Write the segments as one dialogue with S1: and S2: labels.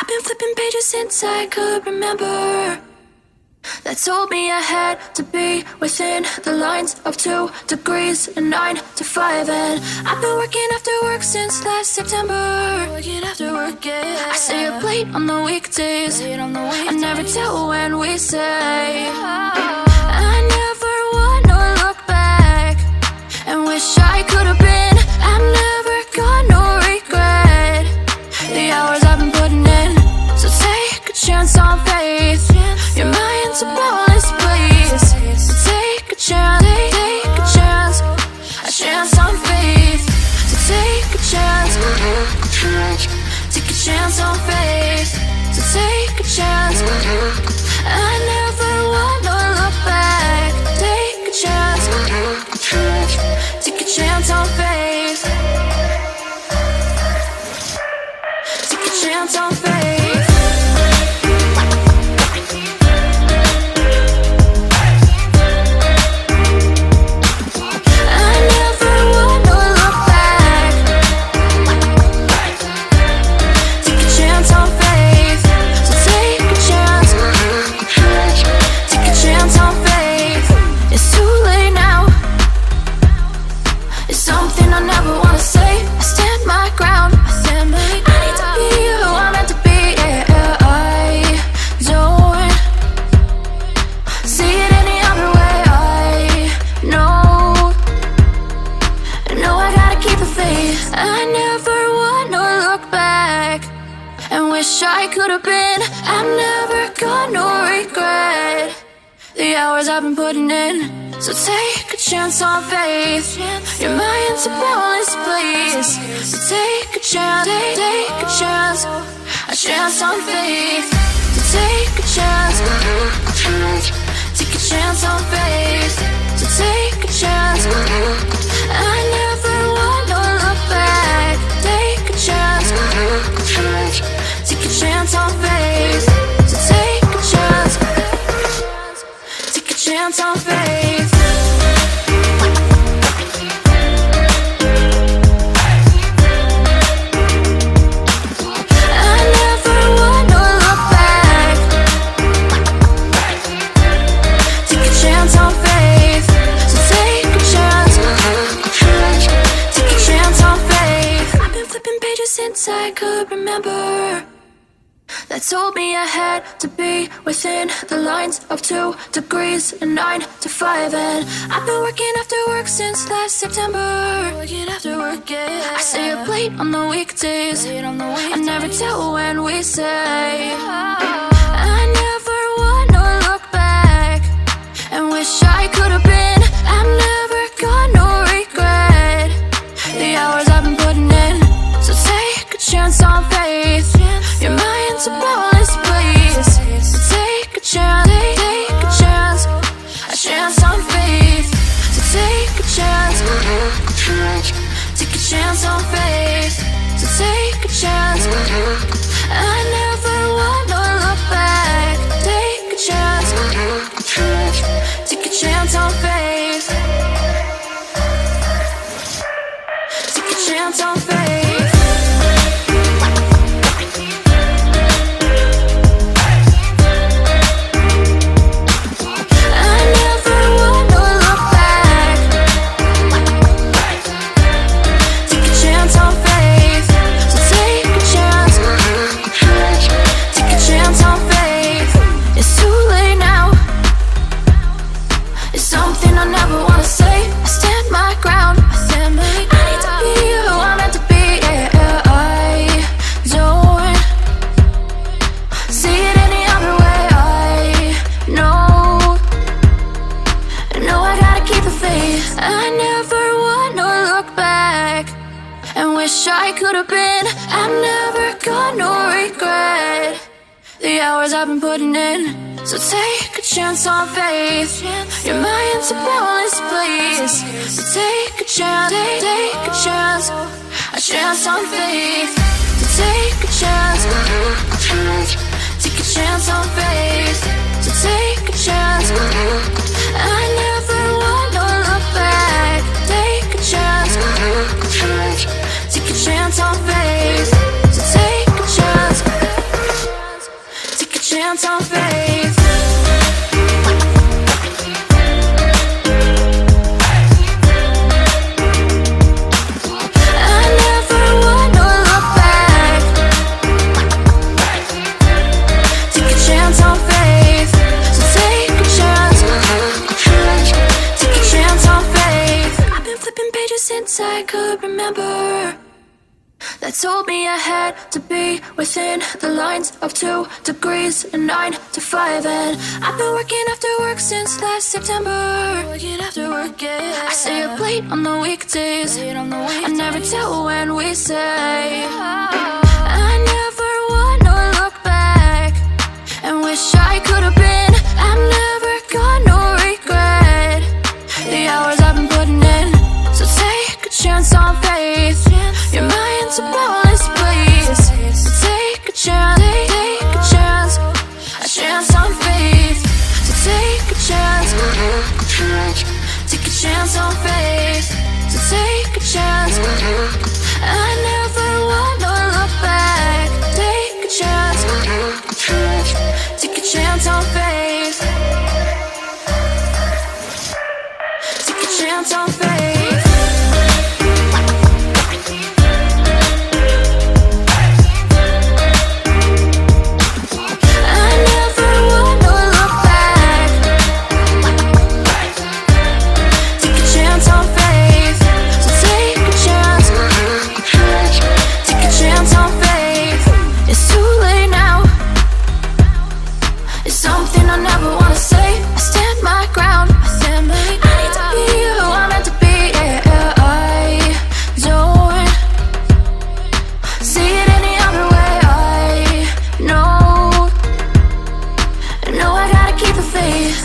S1: been flipping pages since I could remember, that told me I had to be within the lines of 2 degrees and 9 to 5. And I've been working after work since last September. Working after work, yeah. I stay up late on the weekdays. I never tell when we say. I never wanna look back and wish I could have been. I've never got no regret. The hours I've been putting in, so take a chance on faith. Your mind's a boundless place. So take a chance, take a chance, a chance on faith. So take a chance, take a chance on faith. So take a chance. I never wanna look back. Take a chance, take a chance on faith. Take a chance on faith. I could have been. I've never got no regret. The hours I've been putting in, so take a chance on faith. Your mind's a boundless place. So take a chance, take a chance, a chance on faith. So take a chance, take a chance on faith. So take a chance. I never wanna look back. Take a chance. Take a chance on faith. So take a chance. Take a chance on faith. I never wanna look back. Take a chance on faith. So take a chance. Take a chance on faith. I've been flipping pages since I could remember, that told me I had to be within the lines of 2 degrees and 9 to 5. And I've been working after work since last September. Working after work, yeah. I stay up late on the weekdays. I never tell when we say. I never wanna look back and wish I could have been. I've never got no regret. The hours I've been putting in, so take a chance on faith. Your mind's a boundless place. So take a chance, take a chance, a chance on faith. So take a chance, take a chance on faith. So take a chance. I never wanna look back. Take a chance, take a chance on faith. Take a chance on faith. I never wanna look back and wish I could have been. I've never got no regret. The hours I've been putting in, so take a chance on faith. Your mind's a boundless place. So take a chance, take a chance, a chance on faith. So take a chance, take a chance on faith. So take a chance. I never wanna look back. Take a chance, take a chance on faith. So take a chance. chance on faith. I never wanna look back. Take a chance on faith. So take a chance. Take a chance on faith. I've been flipping pages since I could remember. That told me I had to be within the lines of 2 degrees and 9 to 5. And I've been working after work since last September. Working after work, yeah. I stay up late on the weekdays. I never tell when we say. I never wanna look back and wish I could have been. I've never got no regret. The hours I've been putting in. So take a chance on faith. Your mind's a boundless place. So take a chance, take a chance on faith. So take a chance, take a chance on faith. So take a chance. I never wanna look back. Take a chance, take a chance on faith. Take a chance on faith.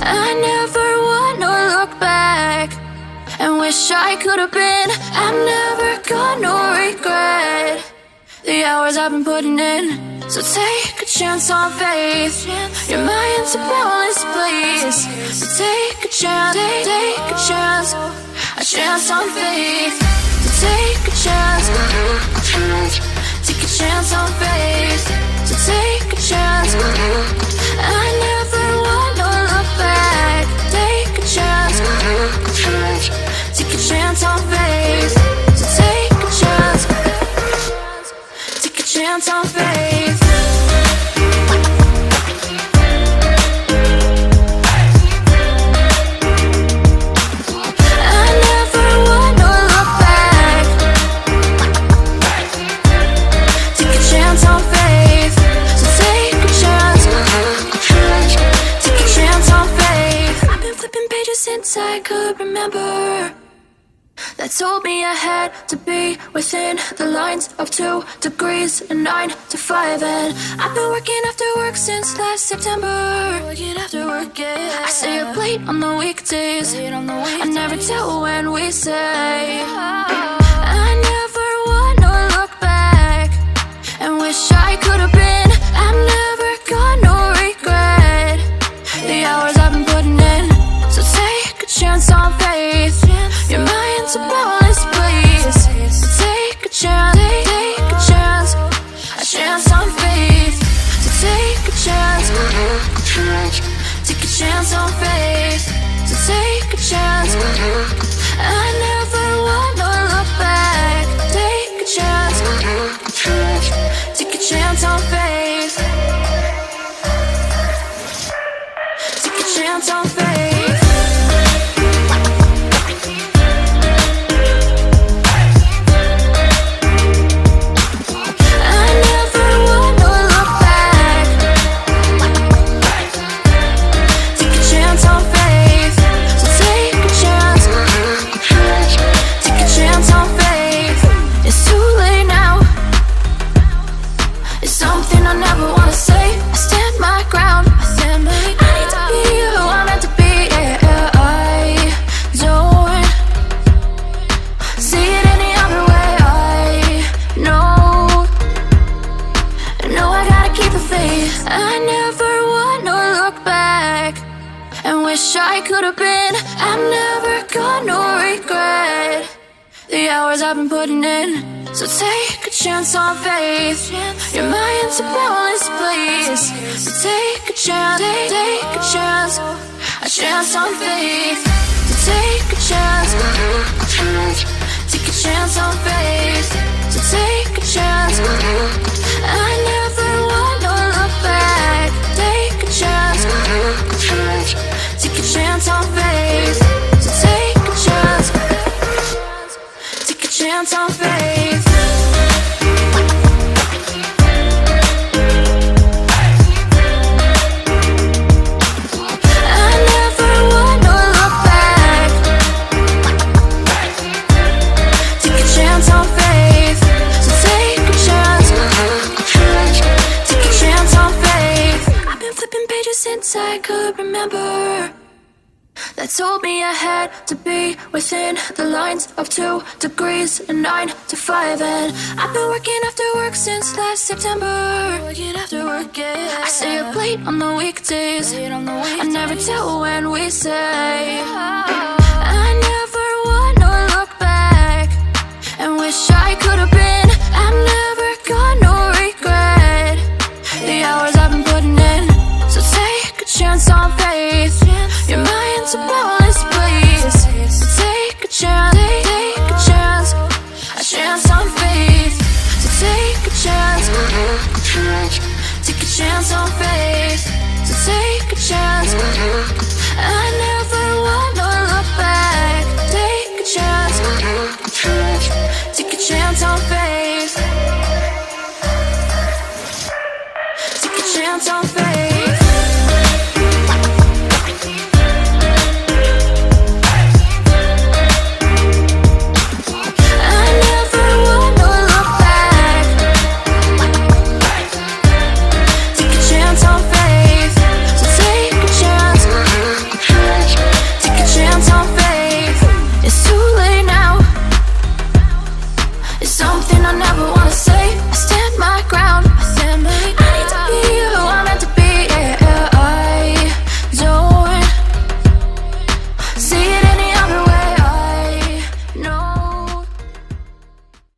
S1: I never wanna look back and wish I could have been. I've never got no regret. The hours I've been putting in. So take a chance on faith. Your mind's a boundless place. So take a chance, take a chance on faith. So take a chance, take a chance on faith. So take a chance. I never wanna look back. Take a chance, take a chance on faith. So take a chance, take a chance on faith. I never wanna look back. Take a chance on faith. So take a chance, take a chance on faith. I've been flipping pages since I could remember. That told me I had to be within the lines of 2 degrees and 9 to 5. And I've been working after work since last September. Working after work, yeah. I stay up late on the weekdays. I never tell when we say. I never wanna look back and wish I could have been. I've never got no regret. The hours I've been putting in. So take a chance on faith. Your mind's a boundless place. So take a chance, take a chance on faith. So take a chance, take a chance on faith. So take a chance. I never wanna look back. Take a chance, take a chance on faith. Take a chance on faith. I could have been. I've never got no regret. The hours I've been putting in. So take a chance on faith. Your mind's a boundless place. So take a chance, take a chance on faith. So take a chance, take a chance on faith. So take a chance. I never wanna look back. Take a chance, take a chance on faith. So take a chance, take a chance on faith. Since I could remember, that told me I had to be within the lines of 2 degrees and 9 to 5. And I've been working after work since last September. Working after work, yeah. I stay up late on the weekdays. I never tell when we say. I never wanna look back and wish I could have been. I've never got no regret. The hours I've been putting in. So take a chance on faith. Your mind's a boundless place. So take a chance, take a chance on faith. So take a chance, take a chance on faith. So take a chance. I never wanna look back. Take a chance, take a chance on faith. Take a chance on faith.